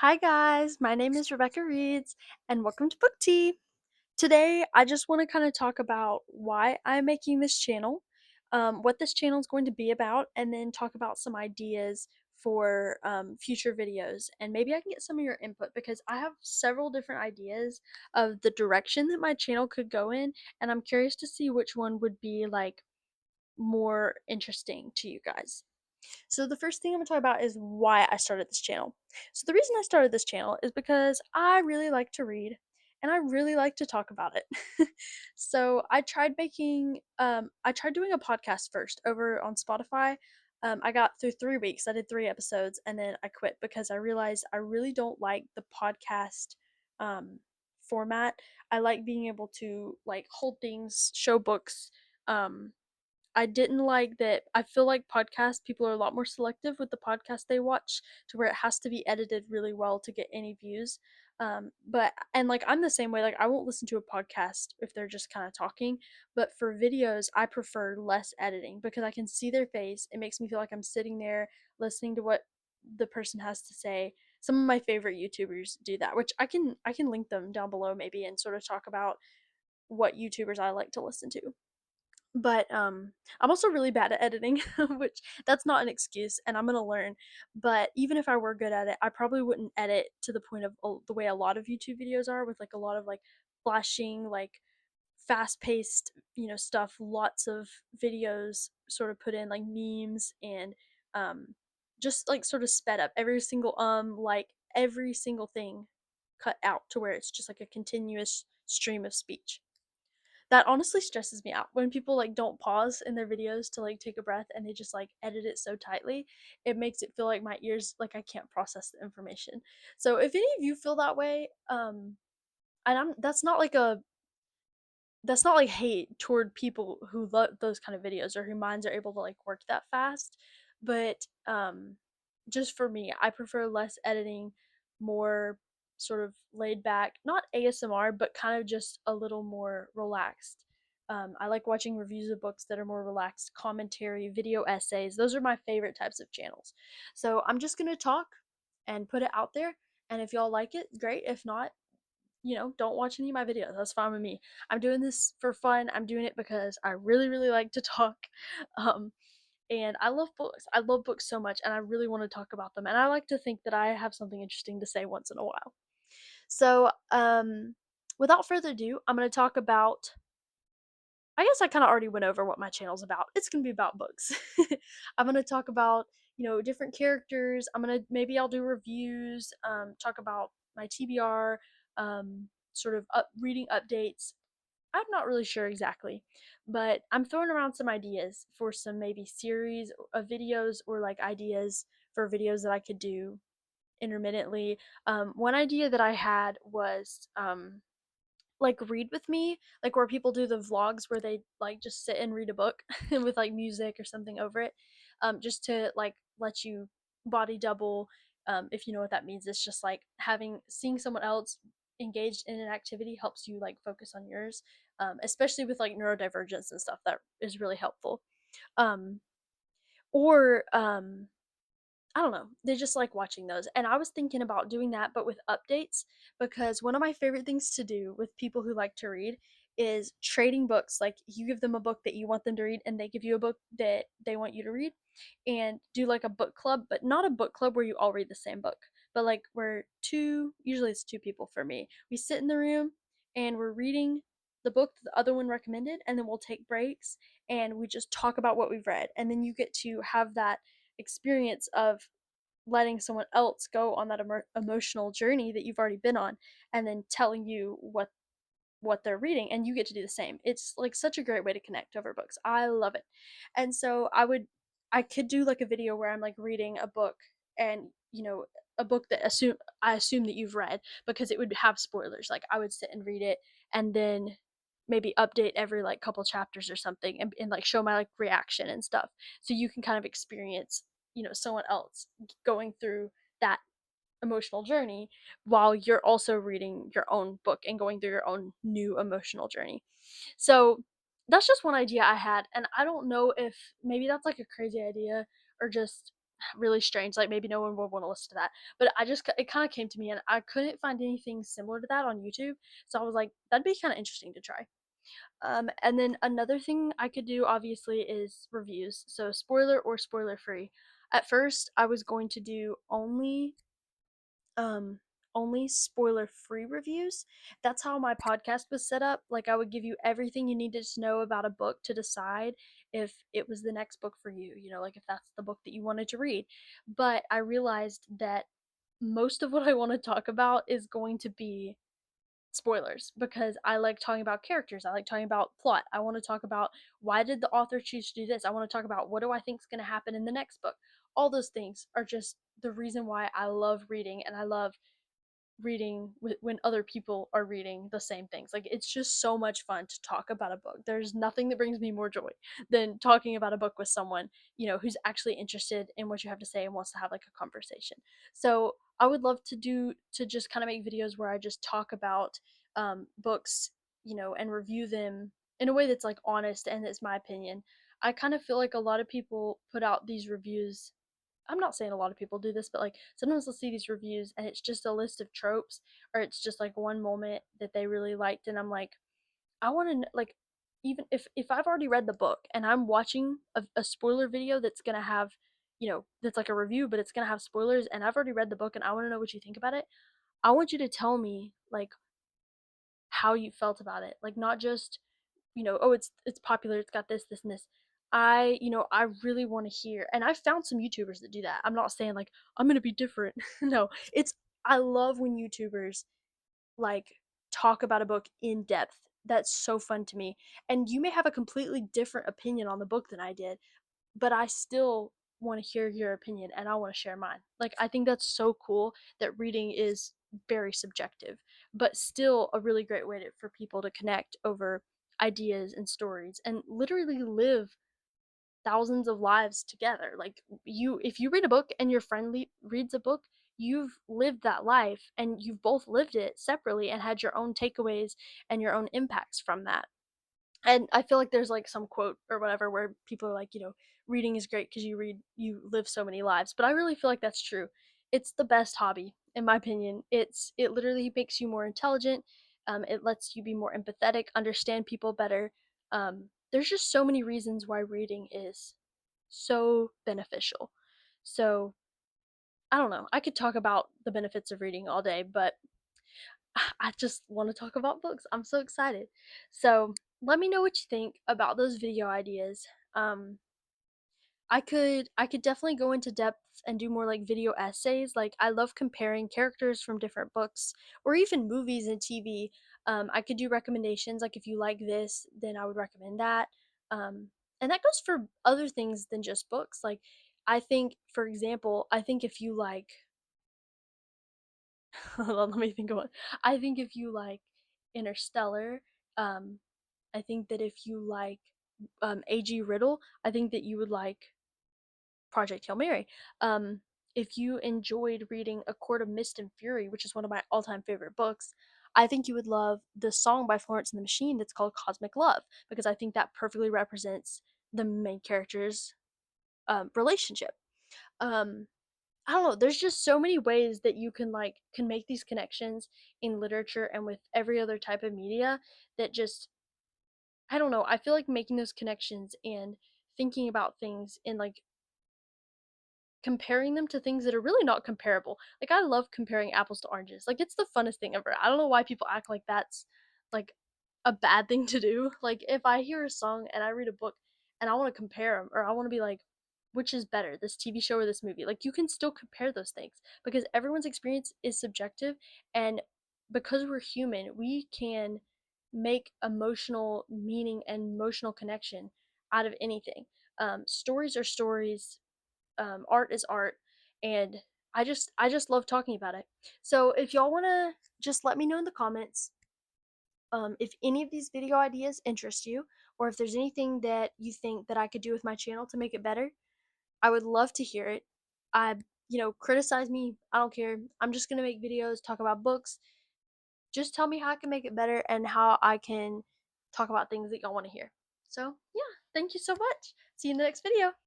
Hi guys, my name is Rebecca Reeds and welcome to Book Tea. Today I just want to kind of talk about why I'm making this channel, what this channel is going to be about, and then talk about some ideas for future videos. And maybe I can get some of your input because I have several different ideas of the direction that my channel could go in, and I'm curious to see which one would be like more interesting to you guys. So the first thing I'm gonna talk about is why I started this channel. So the reason I started this channel is because I really like to read and I really like to talk about it. So I tried doing a podcast first over on Spotify. I got through 3 weeks. I did 3 episodes and then I quit because I realized I really don't like the podcast um, format. I like being able to like hold things, show books, um, I didn't like that. I feel like podcasts, people are a lot more selective with the podcast they watch to where it has to be edited really well to get any views. But like I'm the same way. Like I won't listen to a podcast if they're just kind of talking. But for videos, I prefer less editing because I can see their face. It makes me feel like I'm sitting there listening to what the person has to say. Some of my favorite YouTubers do that, which I can link them down below maybe and sort of talk about what YouTubers I like to listen to. But I'm also really bad at editing, which that's not an excuse, and I'm gonna learn. But even if I were good at it, I probably wouldn't edit to the point of the way a lot of YouTube videos are, with like a lot of like flashing, like fast-paced, stuff. Lots of videos sort of put in like memes and um, just like sort of sped up. Every single thing cut out to where it's just like a continuous stream of speech. That honestly stresses me out when people like don't pause in their videos to like take a breath and they just like edit it so tightly. It makes it feel like my ears like I can't process the information. So if any of you feel that way, and I'm that's not like hate toward people who love those kind of videos or whose minds are able to like work that fast, but just for me, I prefer less editing, more sort of laid back, not ASMR, but kind of just a little more relaxed. I like watching reviews of books that are more relaxed, commentary, video essays. Those are my favorite types of channels. So I'm just gonna talk and put it out there, and if y'all like it, great. If not, don't watch any of my videos. That's fine with me. I'm doing this for fun. I'm doing it because I really, really like to talk. Um, and I love books. I love books so much, and I really want to talk about them. And I like to think that I have something interesting to say once in a while. So, without further ado, I'm going to talk about. I guess I kind of already went over what my channel's about. It's going to be about books. I'm going to talk about, different characters. Maybe I'll do reviews, talk about my TBR, sort of reading updates. I'm not really sure exactly, but I'm throwing around some ideas for some maybe series of videos or like ideas for videos that I could do intermittently. One idea that I had was like read with me, like where people do the vlogs where they like just sit and read a book with like music or something over it, just to like let you body double. If you know what that means, it's just like seeing someone else engaged in an activity helps you like focus on yours, especially with like neurodivergence and stuff. That is really helpful. Um, or I don't know. They just like watching those. And I was thinking about doing that, but with updates, because one of my favorite things to do with people who like to read is trading books. Like you give them a book that you want them to read, and they give you a book that they want you to read, and do like a book club, but not a book club where you all read the same book, but like where usually it's two people for me. We sit in the room and we're reading the book that the other one recommended, and then we'll take breaks and we just talk about what we've read. And then you get to have that experience of letting someone else go on that emotional journey that you've already been on and then telling you what they're reading, and you get to do the same. It's like such a great way to connect over books. I love it. And so I could do like a video where I'm like reading a book, and a book that I assume that you've read, because it would have spoilers. Like I would sit and read it and then maybe update every like couple chapters or something, and like show my like reaction and stuff, so you can kind of experience someone else going through that emotional journey while you're also reading your own book and going through your own new emotional journey. So that's just one idea I had, and I don't know if maybe that's like a crazy idea or just really strange, like, maybe no one would wanna listen to that, but it kinda came to me, and I couldn't find anything similar to that on YouTube, so I was like, "That'd be kinda interesting to try." And then another thing I could do, obviously, is reviews, so spoiler or spoiler free. At first, I was going to do um, only spoiler-free reviews. That's how my podcast was set up. Like, I would give you everything you needed to know about a book to decide if it was the next book for you, like if that's the book that you wanted to read. But I realized that most of what I want to talk about is going to be spoilers because I like talking about characters. I like talking about plot. I want to talk about why did the author choose to do this? I want to talk about what do I think is going to happen in the next book. All those things are just the reason why I love reading, and I love reading when other people are reading the same things. Like, it's just so much fun to talk about a book. There's nothing that brings me more joy than talking about a book with someone, who's actually interested in what you have to say and wants to have like a conversation. So, I would love to just kind of make videos where I just talk about books, and review them in a way that's like honest and it's my opinion. I kind of feel like a lot of people put out these reviews. I'm not saying a lot of people do this, but like sometimes I'll see these reviews and it's just a list of tropes, or it's just like one moment that they really liked, and I'm like, I want to like, even if I've already read the book and I'm watching a spoiler video that's gonna have, that's like a review, but it's gonna have spoilers, and I've already read the book and I want to know what you think about it. I want you to tell me like how you felt about it, like not just oh, it's popular, it's got this, this, and this. I really want to hear, and I've found some YouTubers that do that. I'm not saying like I'm gonna be different. No, I love when YouTubers like talk about a book in depth. That's so fun to me. And you may have a completely different opinion on the book than I did, but I still want to hear your opinion and I want to share mine. Like, I think that's so cool that reading is very subjective, but still a really great way for people to connect over ideas and stories and literally live thousands of lives together. Like, if you read a book and your friend reads a book, you've lived that life and you've both lived it separately and had your own takeaways and your own impacts from that. And I feel like there's like some quote or whatever where people are like, reading is great because you live so many lives. But I really feel like that's true. It's the best hobby, in my opinion. It literally makes you more intelligent. It lets you be more empathetic, understand people better. There's just so many reasons why reading is so beneficial. So I don't know. I could talk about the benefits of reading all day, but I just want to talk about books. I'm so excited. So let me know what you think about those video ideas. Um, I could definitely go into depth and do more like video essays. Like, I love comparing characters from different books or even movies and TV. I could do recommendations. Like, if you like this, then I would recommend that. Um, and that goes for other things than just books. Like, I think, for example, I think if you like, hold on, let me think of one. I think if you like Interstellar, um, I think that if you like A.G. Riddle, I think that you would like Project Hail Mary. Um, if you enjoyed reading A Court of Mist and Fury, which is one of my all-time favorite books, I think you would love the song by Florence and the Machine that's called Cosmic Love, because I think that perfectly represents the main character's relationship. Um, I don't know. There's just so many ways that you can make these connections in literature and with every other type of media that just, I don't know. I feel like making those connections and thinking about things in like comparing them to things that are really not comparable. Like, I love comparing apples to oranges. Like, it's the funnest thing ever. I don't know why people act like that's like a bad thing to do. Like, if I hear a song and I read a book and I want to compare them, or I want to be like, which is better, this TV show or this movie? Like, you can still compare those things because everyone's experience is subjective, and because we're human, we can make emotional meaning and emotional connection out of anything. Stories are stories, art is art, and I just love talking about it. So if y'all want to just let me know in the comments if any of these video ideas interest you, or if there's anything that you think that I could do with my channel to make it better. I would love to hear it. I criticize me, I don't care. I'm just going to make videos, talk about books. Just tell me how I can make it better and how I can talk about things that y'all want to hear. So yeah, thank you so much. See you in the next video.